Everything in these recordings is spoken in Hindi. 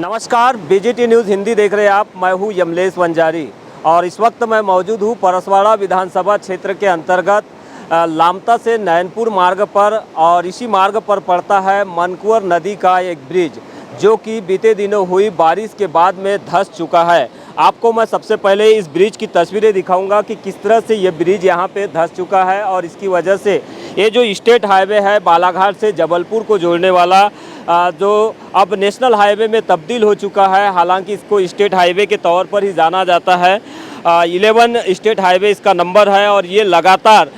नमस्कार, बीजीटी न्यूज़ हिंदी देख रहे हैं आप। मैं हूं यमलेश वंजारी और इस वक्त मैं मौजूद हूं परसवाड़ा विधानसभा क्षेत्र के अंतर्गत लामता से नैनपुर मार्ग पर, और इसी मार्ग पर पड़ता है मनकुवर नदी का एक ब्रिज जो कि बीते दिनों हुई बारिश के बाद में धंस चुका है। आपको मैं सबसे पहले इस ब्रिज की तस्वीरें दिखाऊंगा कि किस तरह से ये ब्रिज यहाँ पे धंस चुका है, और इसकी वजह से ये जो स्टेट हाईवे है बालाघाट से जबलपुर को जोड़ने वाला जो अब नेशनल हाईवे में तब्दील हो चुका है। हालांकि इसको स्टेट हाईवे के तौर पर ही जाना जाता है। 11 स्टेट हाईवे इसका नंबर है, और ये लगातार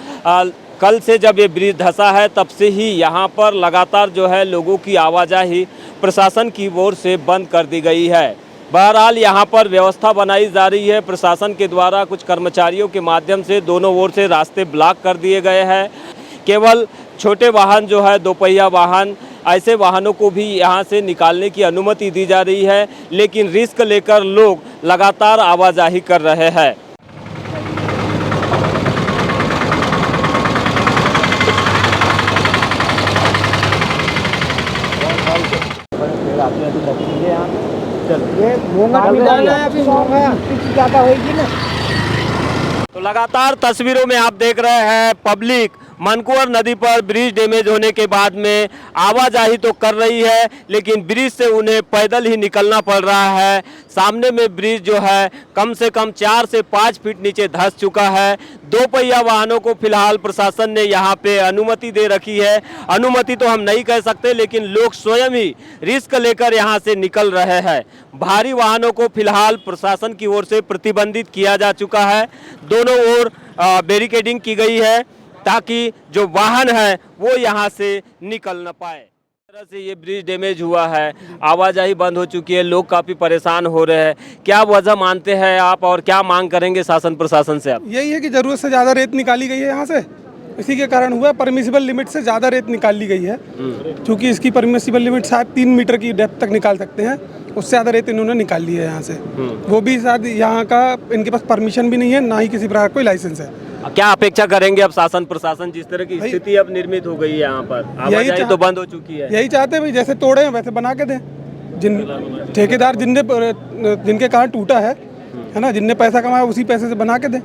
कल से जब ये ब्रिज धंसा है तब से ही यहाँ पर लगातार जो है लोगों की आवाजाही प्रशासन की ओर से बंद कर दी गई है। बहरहाल यहाँ पर व्यवस्था बनाई जा रही है प्रशासन के द्वारा। कुछ कर्मचारियों के माध्यम से दोनों ओर से रास्ते ब्लॉक कर दिए गए हैं। केवल छोटे वाहन जो है, दोपहिया वाहन, ऐसे वाहनों को भी यहाँ से निकालने की अनुमति दी जा रही है, लेकिन रिस्क लेकर लोग लगातार आवाजाही कर रहे हैं। तो लगातार तस्वीरों में आप देख रहे हैं पब्लिक मनकुवर नदी पर ब्रिज डैमेज होने के बाद में आवाजाही तो कर रही है, लेकिन ब्रिज से उन्हें पैदल ही निकलना पड़ रहा है। सामने में ब्रिज जो है कम से कम 4 से 5 फीट नीचे धंस चुका है। दो पहिया वाहनों को फिलहाल प्रशासन ने यहाँ पे अनुमति दे रखी है। अनुमति तो हम नहीं कह सकते, लेकिन लोग स्वयं ही रिस्क लेकर यहाँ से निकल रहे हैं। भारी वाहनों को फिलहाल प्रशासन की ओर से प्रतिबंधित किया जा चुका है। दोनों ओर बैरिकेडिंग की गई है ताकि जो वाहन है वो यहाँ से निकल न पाए। इस तरह से ये ब्रिज डैमेज हुआ है, आवाजाही बंद हो चुकी है, लोग काफ़ी परेशान हो रहे हैं। क्या वजह मानते हैं आप, और क्या मांग करेंगे शासन प्रशासन से आप? यही है कि ज़रूरत से ज़्यादा रेत निकाली गई है यहाँ से, इसी के कारण हुआ। परमिसिबल लिमिट से ज़्यादा रेत निकाली गई है, क्योंकि इसकी परमिसिबल लिमिट शायद 3 मीटर की डेप्थ तक निकाल सकते हैं। उससे ज़्यादा रेत इन्होंने निकाल ली है यहाँ से। वो भी शायद यहाँ का इनके पास परमिशन भी नहीं है, ना ही किसी प्रकार कोई लाइसेंस है। क्या अपेक्षा करेंगे अब शासन प्रशासन, जिस तरह की स्थिति अब निर्मित हो गई है यहाँ पर, आवाजाही तो बंद हो चुकी है? यही चाहते हैं भाई, जैसे तोड़े हैं वैसे बना के दें। जिन ठेकेदार जिनके कारण टूटा है ना, जिनने पैसा कमाया उसी पैसे से बना के दें।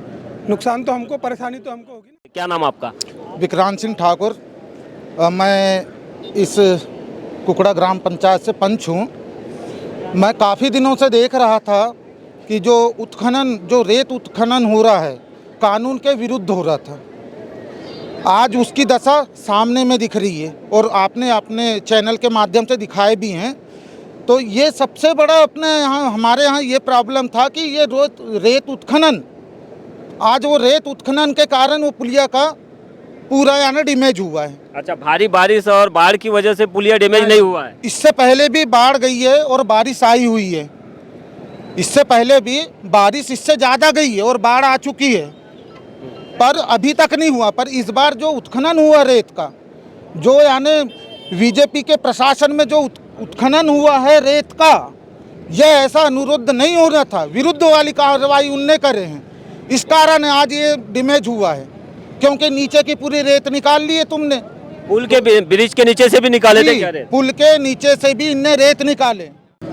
नुकसान तो हमको, परेशानी तो हमको होगी। क्या नाम आपका? विक्रांत सिंह ठाकुर। मैं इस कुकड़ा ग्राम पंचायत से पंच हूँ। मैं काफ़ी दिनों से देख रहा था कि जो रेत उत्खनन हो रहा है कानून के विरुद्ध हो रहा था। आज उसकी दशा सामने में दिख रही है, और आपने अपने चैनल के माध्यम से दिखाए भी हैं। तो ये सबसे बड़ा हमारे यहाँ ये प्रॉब्लम था कि ये रेत उत्खनन, आज वो रेत उत्खनन के कारण वो पुलिया का पूरा यानी डैमेज हुआ है। अच्छा, भारी बारिश और बाढ़ की वजह से पुलिया डैमेज नहीं हुआ है? इससे पहले भी बाढ़ गई है और बारिश आई हुई है। इससे पहले भी बारिश इससे ज़्यादा गई है और बाढ़ आ चुकी है, पर अभी तक नहीं हुआ। पर इस बार जो उत्खनन हुआ रेत का, जो यानी बीजेपी के प्रशासन में जो उत्खनन हुआ है रेत का, यह ऐसा अनुरोध नहीं हो रहा था। विरुद्ध वाली कार्रवाई उनने करे हैं, इस कारण आज ये डैमेज हुआ है, क्योंकि नीचे की पूरी रेत निकाल ली है तुमने। पुल के ब्रिज के नीचे से भी निकाले थे क्या रेत? पुल के नीचे से भी इनने रेत निकाले।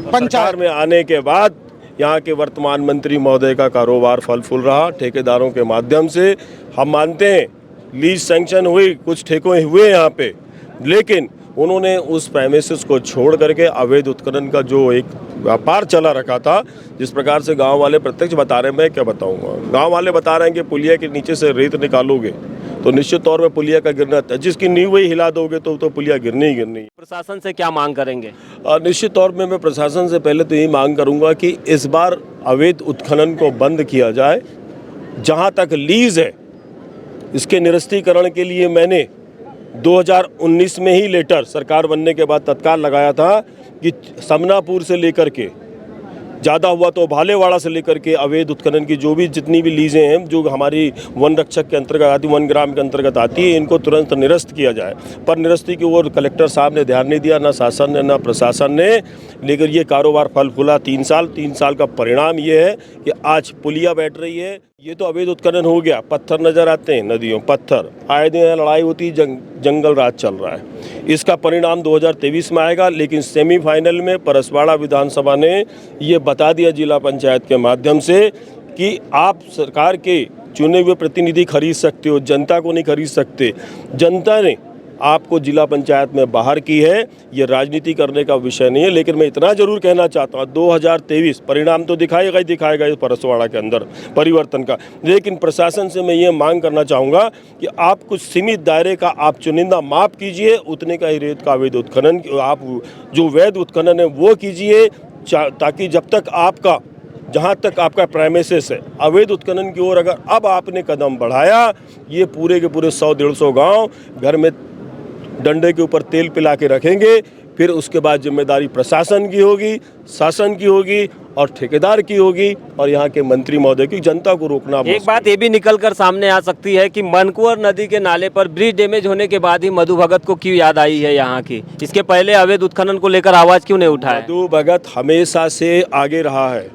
पंचायत में आने के बाद यहाँ के वर्तमान मंत्री महोदय का कारोबार फल फूल रहा। ठेकेदारों के माध्यम से हम मानते हैं लीज सैंक्शन हुई, कुछ ठेके हुए यहाँ पे, लेकिन उन्होंने उस प्रेमिसेस को छोड़ करके अवैध उत्खनन का जो एक व्यापार चला रखा था, जिस प्रकार से गांव वाले प्रत्यक्ष बता रहे हैं, मैं क्या बताऊंगा। गांव वाले बता रहे हैं कि पुलिया के नीचे से रेत निकालोगे तो निश्चित तौर पे पुलिया का गिरना, जिसकी नींव ही हिला दोगे तो पुलिया गिरनी ही गिरनी। प्रशासन से क्या मांग करेंगे? निश्चित तौर पे मैं प्रशासन से पहले तो यही मांग करूंगा कि इस बार अवैध उत्खनन को बंद किया जाए। जहां तक लीज है, इसके निरस्तीकरण के लिए मैंने 2019 में ही लेटर सरकार बनने के बाद तत्काल लगाया था कि समनापुर से लेकर के, ज़्यादा हुआ तो भालेवाड़ा से लेकर के अवैध उत्खनन की जितनी भी लीजें हैं जो हमारी वन रक्षक के अंतर्गत आती, वन ग्राम के अंतर्गत आती है, इनको तुरंत निरस्त किया जाए। पर निरस्ती की ओर कलेक्टर साहब ने ध्यान नहीं दिया, ना शासन ने ना प्रशासन ने। लेकिन ये कारोबार फल फूला 3 साल का परिणाम ये है कि आज पुलिया बैठ रही है। ये तो अवैध उत्खनन हो गया, पत्थर नजर आते हैं, नदियों पत्थर, आए दिन लड़ाई होती, जंगल राज चल रहा है। इसका परिणाम 2023 में आएगा, लेकिन सेमीफाइनल में परसवाड़ा विधानसभा ने ये बता दिया जिला पंचायत के माध्यम से कि आप सरकार के चुने हुए प्रतिनिधि खरीद सकते हो, जनता को नहीं खरीद सकते। जनता ने आपको जिला पंचायत में बाहर की है, ये राजनीति करने का विषय नहीं है। लेकिन मैं इतना जरूर कहना चाहता हूँ, 2023 परिणाम तो दिखाएगा ही दिखाएगा इस परसवाड़ा के अंदर परिवर्तन का। लेकिन प्रशासन से मैं ये मांग करना चाहूँगा कि आप कुछ सीमित दायरे का आप चुनिंदा माप कीजिए, उतने का ही रेत का अवैध उत्खनन आप जो वैध उत्खनन है वो कीजिए, ताकि जब तक आपका जहाँ तक आपका प्राइमेसिस है अवैध उत्खनन की ओर अगर अब आपने कदम बढ़ाया, ये पूरे के पूरे 100-150 गाँव घर में डंडे के ऊपर तेल पिला के रखेंगे। फिर उसके बाद जिम्मेदारी प्रशासन की होगी, शासन की होगी और ठेकेदार की होगी और यहाँ के मंत्री महोदय की। जनता को रोकना एक बात ये भी निकल कर सामने आ सकती है कि मनकुंवर नदी के नाले पर ब्रिज डैमेज होने के बाद ही मधु भगत को क्यों याद आई है यहाँ की? इसके पहले अवैध उत्खनन को लेकर आवाज क्यों नहीं उठाया? मधु भगत हमेशा से आगे रहा है,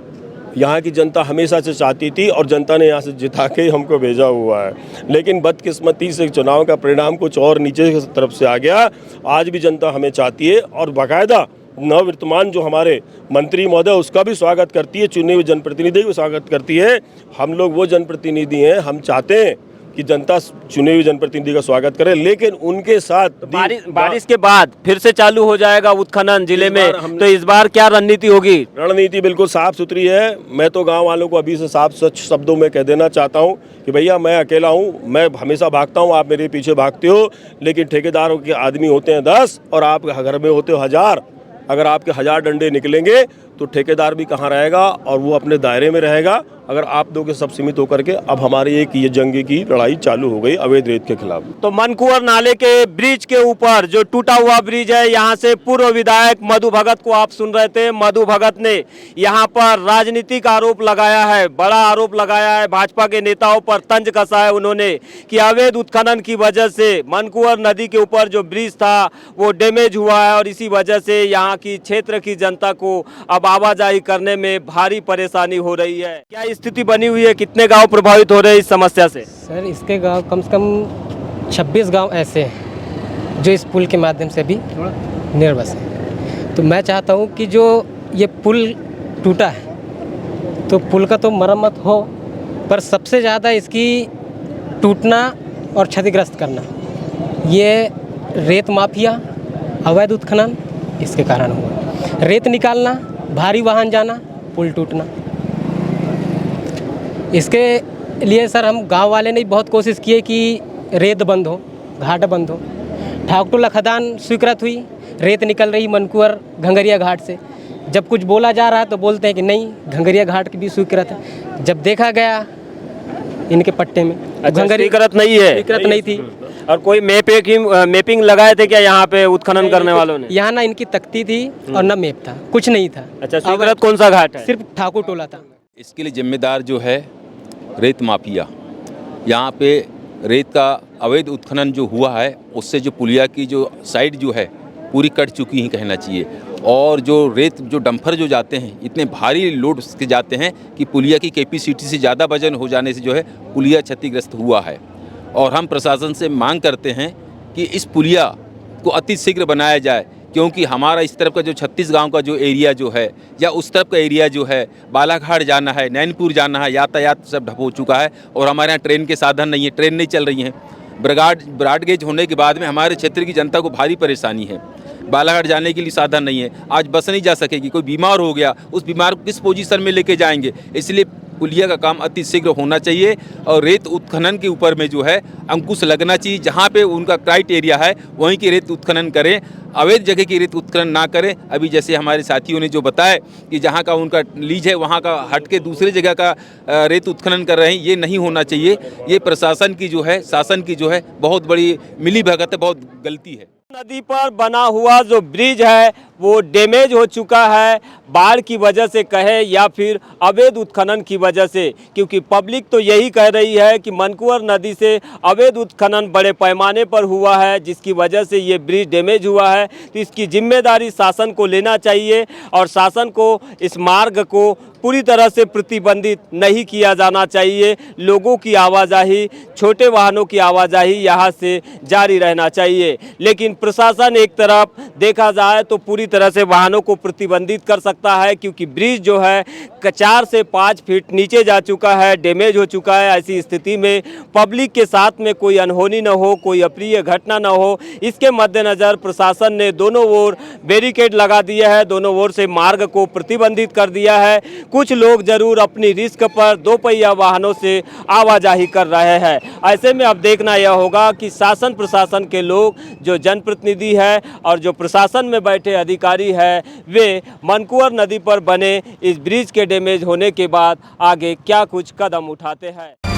यहाँ की जनता हमेशा से चाहती थी और जनता ने यहाँ से जिता के हमको भेजा हुआ है। लेकिन बदकिस्मती से चुनाव का परिणाम कुछ और नीचे की तरफ से आ गया। आज भी जनता हमें चाहती है और बाकायदा नववर्तमान जो हमारे मंत्री महोदय उसका भी स्वागत करती है, चुने हुए जनप्रतिनिधि भी स्वागत करती है। हम लोग वो जनप्रतिनिधि हैं, हम चाहते हैं कि जनता चुने हुए जनप्रतिनिधि का स्वागत करे, लेकिन उनके साथ बारिश के बाद फिर से चालू हो जाएगा उत्खनन जिले में, तो इस बार क्या रणनीति होगी? रणनीति बिल्कुल साफ सुथरी है। मैं तो गांव वालों को अभी से साफ सच शब्दों में कह देना चाहता हूं कि भैया मैं अकेला हूं, मैं हमेशा भागता हूं, आप मेरे पीछे भागते हो, लेकिन ठेकेदारों के आदमी होते हैं 10 और आप घर में होते हो 1000। अगर आपके 1000 डंडे निकलेंगे तो ठेकेदार भी कहाँ रहेगा और वो अपने दायरे में रहेगा। अगर आप दो के सब सीमित होकर के अब हमारी एक ये जंग की लड़ाई चालू हो गई अवैध रेत के खिलाफ। तो मनकुंवर नाले के ब्रिज के ऊपर जो टूटा हुआ ब्रिज है, यहाँ से पूर्व विधायक मधु भगत को आप सुन रहे थे। मधु भगत ने यहाँ पर राजनीतिक आरोप लगाया है, बड़ा आरोप लगाया है, भाजपा के नेताओं पर तंज कसा है उन्होंने कि अवैध उत्खनन की वजह से मनकुंवर नदी के ऊपर जो ब्रिज था वो डैमेज हुआ है और इसी वजह से यहाँ की क्षेत्र की जनता को अब आवाजाही करने में भारी परेशानी हो रही है। क्या स्थिति बनी हुई है? कितने गांव प्रभावित हो रहे हैं इस समस्या से? सर इसके गांव कम से कम 26 गांव ऐसे हैं जो इस पुल के माध्यम से भी निर्भर हैं। तो मैं चाहता हूं कि जो ये पुल टूटा है तो पुल का तो मरम्मत हो, पर सबसे ज़्यादा इसकी टूटना और क्षतिग्रस्त करना ये रेत माफिया, अवैध उत्खनन इसके कारण हुआ। रेत निकालना, भारी वाहन जाना, पुल टूटना। इसके लिए सर हम गांव वाले ने बहुत कोशिश की है कि रेत बंद हो, घाट बंद हो। ठाकुरटोला खदान स्वीकृत हुई, रेत निकल रही मनकुंवर घंगरिया घाट से। जब कुछ बोला जा रहा है तो बोलते हैं कि नहीं, घंगरिया घाट की भी स्वीकृत है। जब देखा गया इनके पट्टे में घंगरिया स्वीकृत नहीं है, स्वीकृत नहीं थी। और कोई मैपिंग लगाए थे क्या यहाँ पे उत्खनन करने वालों ने? यहाँ ना इनकी तख्ती थी और ना मैप था, कुछ नहीं था। अच्छा, स्वीकृत कौन सा घाट है? सिर्फ ठाकुरटोला था। इसके लिए जिम्मेदार जो है रेत माफिया। यहाँ पे रेत का अवैध उत्खनन जो हुआ है उससे जो पुलिया की जो साइड जो है पूरी कट चुकी ही कहना चाहिए। और जो रेत जो डंपर जो जाते हैं इतने भारी लोड के जाते हैं कि पुलिया की कैपेसिटी से ज़्यादा वजन हो जाने से जो है पुलिया क्षतिग्रस्त हुआ है। और हम प्रशासन से मांग करते हैं कि इस पुलिया को अति शीघ्र बनाया जाए, क्योंकि हमारा इस तरफ का जो 36 गांव का जो एरिया जो है या उस तरफ का एरिया जो है, बालाघाट जाना है, नैनपुर जाना है, यातायात सब ठप हो चुका है। और हमारे यहाँ ट्रेन के साधन नहीं है, ट्रेन नहीं चल रही हैं। ब्रॉडगेज होने के बाद में हमारे क्षेत्र की जनता को भारी परेशानी है। बालाघाट जाने के लिए साधन नहीं है, आज बस नहीं जा सकेगी। कोई बीमार हो गया, उस बीमार को किस पोजीशन में लेके जाएंगे? इसलिए पुलिया का काम अति शीघ्र होना चाहिए और रेत उत्खनन के ऊपर में जो है अंकुश लगना चाहिए। जहाँ पे उनका क्राइटेरिया है वहीं की रेत उत्खनन करें, अवैध जगह की रेत उत्खनन ना करें। अभी जैसे हमारे साथियों ने जो बताया कि जहाँ का उनका लीज है वहाँ का हट के दूसरी जगह का रेत उत्खनन कर रहे हैं, ये नहीं होना चाहिए। ये प्रशासन की जो है, शासन की जो है बहुत बड़ी मिलीभगत है, बहुत गलती है। नदी पर बना हुआ जो ब्रिज है वो डैमेज हो चुका है, बाढ़ की वजह से कहे या फिर अवैध उत्खनन की वजह से, क्योंकि पब्लिक तो यही कह रही है कि मनकुंवर नदी से अवैध उत्खनन बड़े पैमाने पर हुआ है, जिसकी वजह से ये ब्रिज डैमेज हुआ है। तो इसकी जिम्मेदारी शासन को लेना चाहिए और शासन को इस मार्ग को पूरी तरह से प्रतिबंधित नहीं किया जाना चाहिए। लोगों की आवाजाही, छोटे वाहनों की आवाजाही यहाँ से जारी रहना चाहिए। लेकिन प्रशासन एक तरफ देखा जाए तो पूरी तरह से वाहनों को प्रतिबंधित कर सकता है, क्योंकि ब्रिज जो है 4 से 5 फीट नीचे जा चुका है, डैमेज हो चुका है। ऐसी स्थिति में पब्लिक के साथ में कोई अनहोनी न हो, कोई अप्रिय घटना न हो, इसके मद्देनज़र प्रशासन ने दोनों ओर बैरिकेड लगा दिया है, दोनों ओर से मार्ग को प्रतिबंधित कर दिया है। कुछ लोग जरूर अपनी रिस्क पर 2 पहिया वाहनों से आवाजाही कर रहे हैं। ऐसे में अब देखना यह होगा कि शासन प्रशासन के लोग, जो जनप्रतिनिधि है और जो प्रशासन में बैठे अधिकारी है, वे मनकुंवर नदी पर बने इस ब्रिज के डैमेज होने के बाद आगे क्या कुछ कदम उठाते हैं।